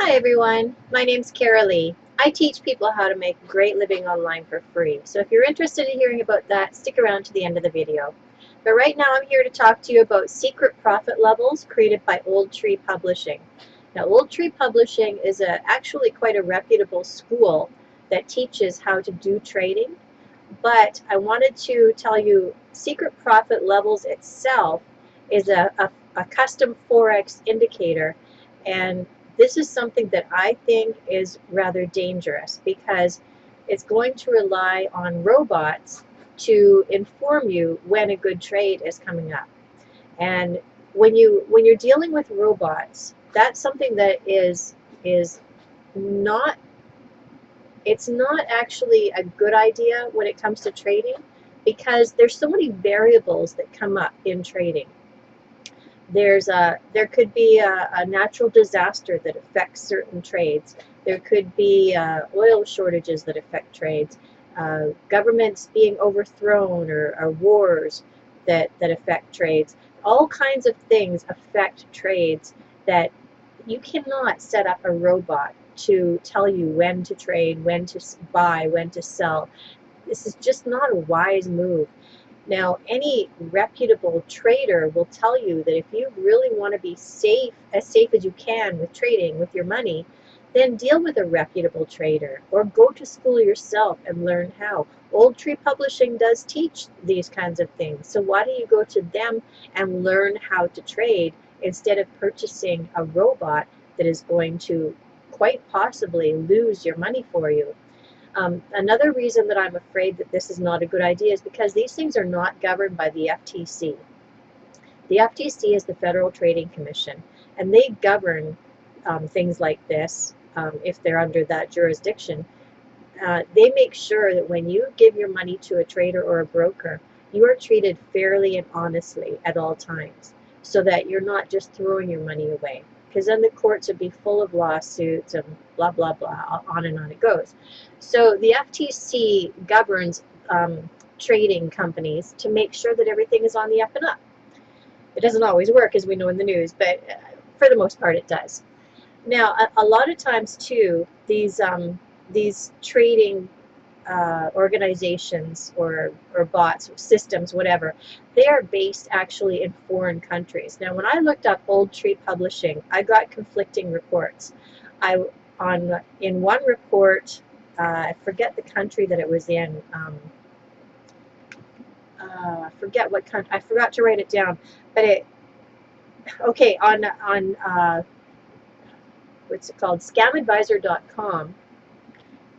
Hi everyone, my name's Kara Lee. I teach people how to make a great living online for free. So if you're interested in hearing about that, stick around to the end of the video. But right now I'm here to talk to you about secret profit levels created by Old Tree Publishing. Now Old Tree Publishing is actually quite a reputable school that teaches how to do trading. But I wanted to tell you secret profit levels itself is a custom Forex indicator, and this is something that I think is rather dangerous because it's going to rely on robots to inform you when a good trade is coming up. And when you're dealing with robots, that's something that is not it's not actually a good idea when it comes to trading because there's so many variables that come up in trading. There could be a natural disaster that affects certain trades. There could be oil shortages that affect trades, governments being overthrown, or wars that affect trades. All kinds of things affect trades that you cannot set up a robot to tell you when to trade, when to buy, when to sell. This is just not a wise move. Now, any reputable trader will tell you that if you really want to be safe as you can with trading with your money, then deal with a reputable trader or go to school yourself and learn how. Old Tree Publishing does teach these kinds of things, so why don't you go to them and learn how to trade instead of purchasing a robot that is going to quite possibly lose your money for you. Another reason that I'm afraid that this is not a good idea is because these things are not governed by the FTC. The FTC is the Federal Trading Commission, and they govern things like this if they're under that jurisdiction. They make sure that when you give your money to a trader or a broker, you are treated fairly and honestly at all times so that you're not just throwing your money away. Because then the courts would be full of lawsuits and blah, blah, blah, on and on it goes. So the FTC governs trading companies to make sure that everything is on the up and up. It doesn't always work, as we know in the news, but for the most part it does. Now, a lot of times, too, these trading organizations or bots, systems, whatever, they are based actually in foreign countries. Now, when I looked up Old Tree Publishing, I got conflicting reports. In one report, I forget the country that it was in. I forget what country. I forgot to write it down. But on what's it called? Scamadvisor.com.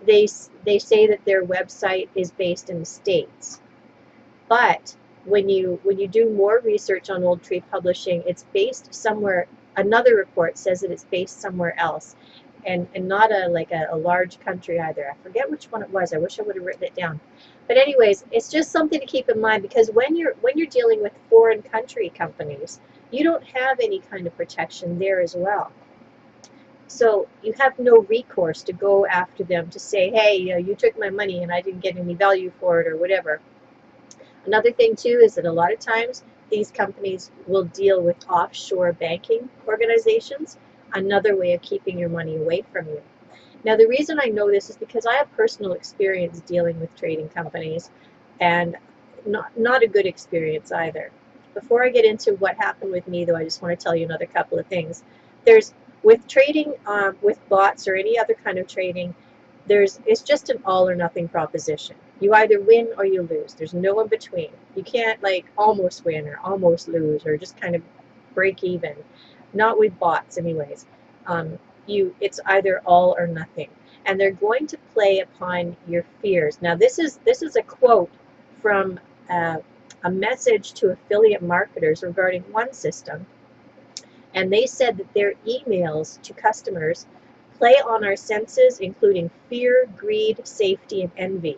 They say that their website is based in the States, but when you do more research on Old Tree Publishing, it's based somewhere. Another report says that it's based somewhere else, and not a large country either. I forget which one it was. I wish I would have written it down. But anyways, it's just something to keep in mind because when you're dealing with foreign country companies, you don't have any kind of protection there as well. So you have no recourse to go after them to say, hey, you took my money and I didn't get any value for it or whatever. Another thing, too, is that a lot of times these companies will deal with offshore banking organizations, another way of keeping your money away from you. Now, the reason I know this is because I have personal experience dealing with trading companies, and not a good experience either. Before I get into what happened with me, though, I just want to tell you another couple of things. With trading with bots or any other kind of trading, it's just an all or nothing proposition. You either win or you lose. There's no in between. You can't almost win or almost lose or just kind of break even. Not with bots, anyways. It's either all or nothing, and they're going to play upon your fears. Now, this is a quote from a message to affiliate marketers regarding one system. And they said that their emails to customers play on our senses, including fear, greed, safety, and envy.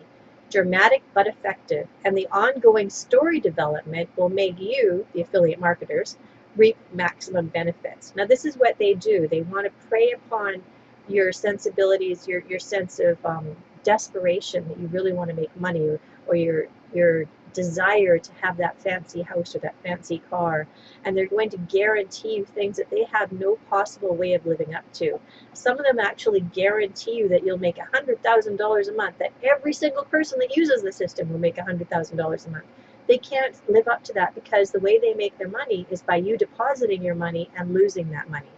Dramatic but effective, and the ongoing story development will make you, the affiliate marketers, reap maximum benefits. Now, this is what they do. They want to prey upon your sensibilities, your sense of desperation that you really want to make money, or your desire to have that fancy house or that fancy car, and they're going to guarantee you things that they have no possible way of living up to. Some of them actually guarantee you that you'll make $100,000 a month, that every single person that uses the system will make $100,000 a month. They can't live up to that because the way they make their money is by you depositing your money and losing that money.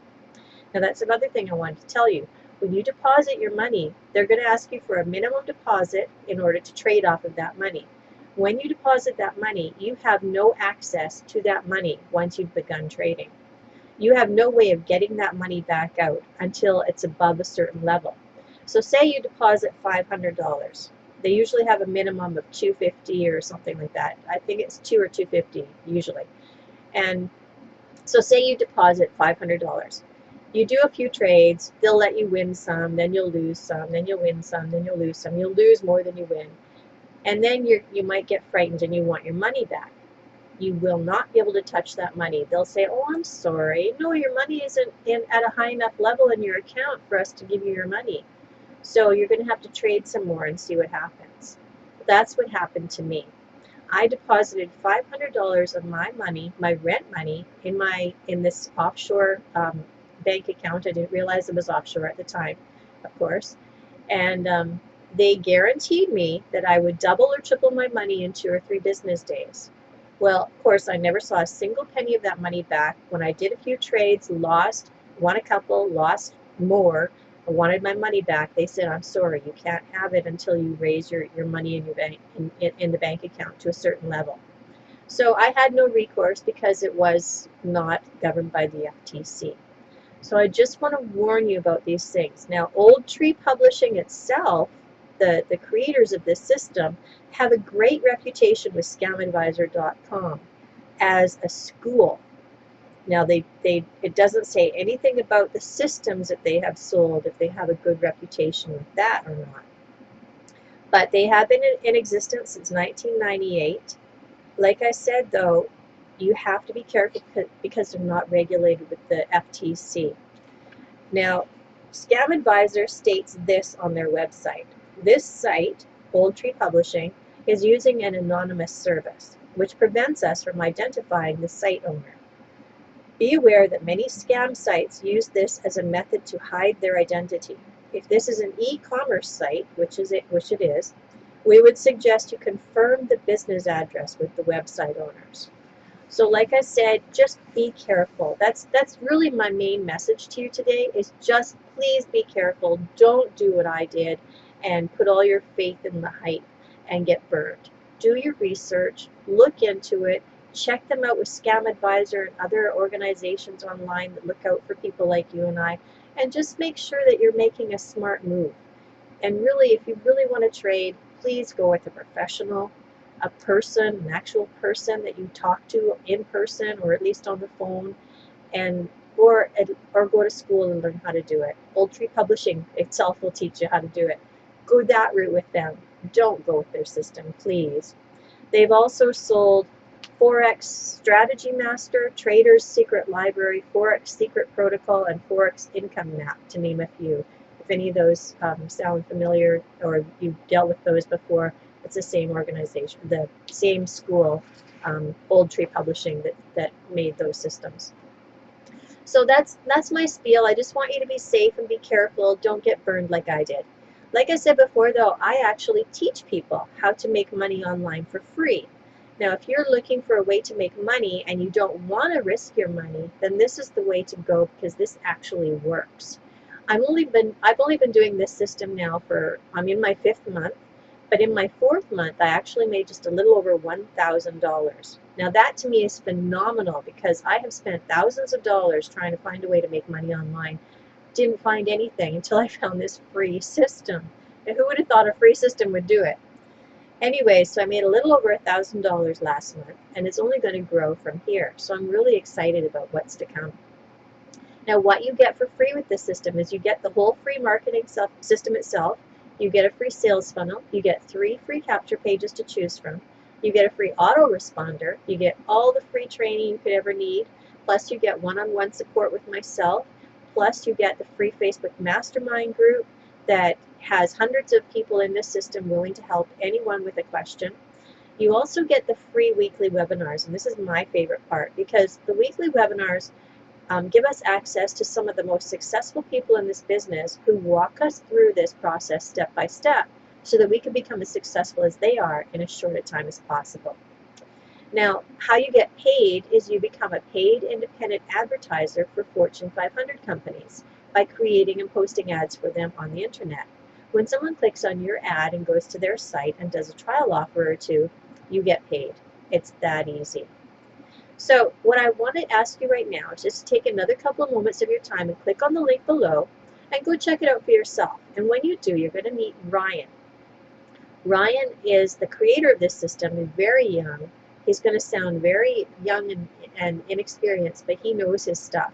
Now that's another thing I wanted to tell you. When you deposit your money, they're going to ask you for a minimum deposit in order to trade off of that money. When you deposit that money, you have no access to that money once you've begun trading. You have no way of getting that money back out until it's above a certain level. So say you deposit $500. They usually have a minimum of $250 or something like that. I think it's $200 or $250 usually. And so say you deposit $500. You do a few trades, they'll let you win some, then you'll lose some, then you'll win some, then you'll lose some. You'll lose more than you win. And then you might get frightened and you want your money back. You will not be able to touch that money. They'll say, oh, I'm sorry. No, your money isn't at a high enough level in your account for us to give you your money. So you're going to have to trade some more and see what happens. That's what happened to me. I deposited $500 of my money, my rent money, in this offshore bank account. I didn't realize it was offshore at the time, of course. And they guaranteed me that I would double or triple my money in 2 or 3 business days. Well, of course, I never saw a single penny of that money back. When I did a few trades, lost, won a couple, lost more, I wanted my money back. They said, I'm sorry, you can't have it until you raise your money in your bank in the bank account to a certain level. So I had no recourse because it was not governed by the FTC. So I just want to warn you about these things. Now, Old Tree Publishing itself, the creators of this system, have a great reputation with scamadvisor.com as a school. Now, it doesn't say anything about the systems that they have sold, if they have a good reputation with that or not. But they have been in existence since 1998. Like I said, though, you have to be careful because they're not regulated with the FTC. Now, Scam Advisor states this on their website. This site, Old Tree Publishing, is using an anonymous service, which prevents us from identifying the site owner. Be aware that many scam sites use this as a method to hide their identity. If this is an e-commerce site, which it is, we would suggest you confirm the business address with the website owners. So like I said, just be careful. That's really my main message to you today, is just please be careful. Don't do what I did and put all your faith in the hype and get burned. Do your research, look into it, check them out with Scam Advisor and other organizations online that look out for people like you and I, and just make sure that you're making a smart move. And really, if you really want to trade, please go with a professional, a person, an actual person that you talk to in person or at least on the phone, and or go to school and learn how to do it. Old Tree Publishing itself will teach you how to do it. Go that route with them. Don't go with their system, please. They've also sold Forex Strategy Master, Trader's Secret Library, Forex Secret Protocol, and Forex Income Map, to name a few. If any of those sound familiar or you've dealt with those before, it's the same organization, the same school, Old Tree Publishing, that made those systems. So that's my spiel. I just want you to be safe and be careful. Don't get burned like I did. Like I said before, though, I actually teach people how to make money online for free. Now, if you're looking for a way to make money and you don't want to risk your money, then this is the way to go, because this actually works. I've only been doing this system now I'm in my 5th month, but in my 4th month, I actually made just a little over $1,000. Now that to me is phenomenal, because I have spent thousands of dollars trying to find a way to make money online. Didn't find anything until I found this free system. And who would have thought a free system would do it? Anyway, so I made a little over $1,000 last month, and it's only going to grow from here. So I'm really excited about what's to come. Now, what you get for free with this system is you get the whole free marketing system itself. You get a free sales funnel. You get 3 free capture pages to choose from. You get a free autoresponder. You get all the free training you could ever need. Plus, you get one-on-one support with myself. Plus, you get the free Facebook mastermind group that has hundreds of people in this system willing to help anyone with a question. You also get the free weekly webinars, and this is my favorite part because the weekly webinars give us access to some of the most successful people in this business who walk us through this process step by step so that we can become as successful as they are in as short a time as possible. Now, how you get paid is you become a paid independent advertiser for Fortune 500 companies by creating and posting ads for them on the internet. When someone clicks on your ad and goes to their site and does a trial offer or two, you get paid. It's that easy. So what I want to ask you right now is just take another couple of moments of your time and click on the link below and go check it out for yourself. And when you do, you're going to meet Ryan. Ryan is the creator of this system and very young. He's going to sound very young and inexperienced, but he knows his stuff.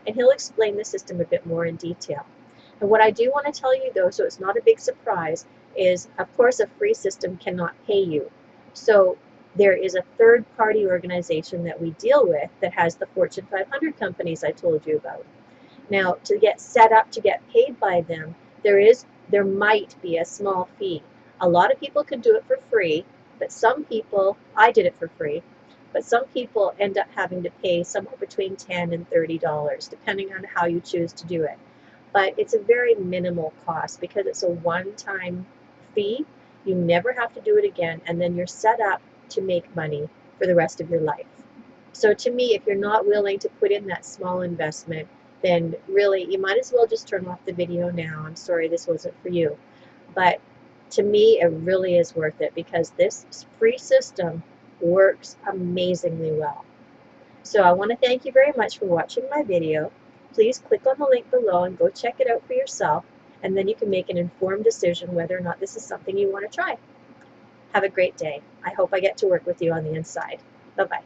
And he'll explain the system a bit more in detail. And what I do want to tell you, though, so it's not a big surprise, is, of course, a free system cannot pay you. So there is a third-party organization that we deal with that has the Fortune 500 companies I told you about. Now, to get set up to get paid by them, there might be a small fee. A lot of people can do it for free, but some people, I did it for free, but some people end up having to pay somewhere between $10 and $30, depending on how you choose to do it. But it's a very minimal cost because it's a one-time fee. You never have to do it again, and then you're set up to make money for the rest of your life. So to me, if you're not willing to put in that small investment, then really you might as well just turn off the video now. I'm sorry this wasn't for you. But to me, it really is worth it because this free system works amazingly well. So I want to thank you very much for watching my video. Please click on the link below and go check it out for yourself, and then you can make an informed decision whether or not this is something you want to try. Have a great day. I hope I get to work with you on the inside. Bye-bye.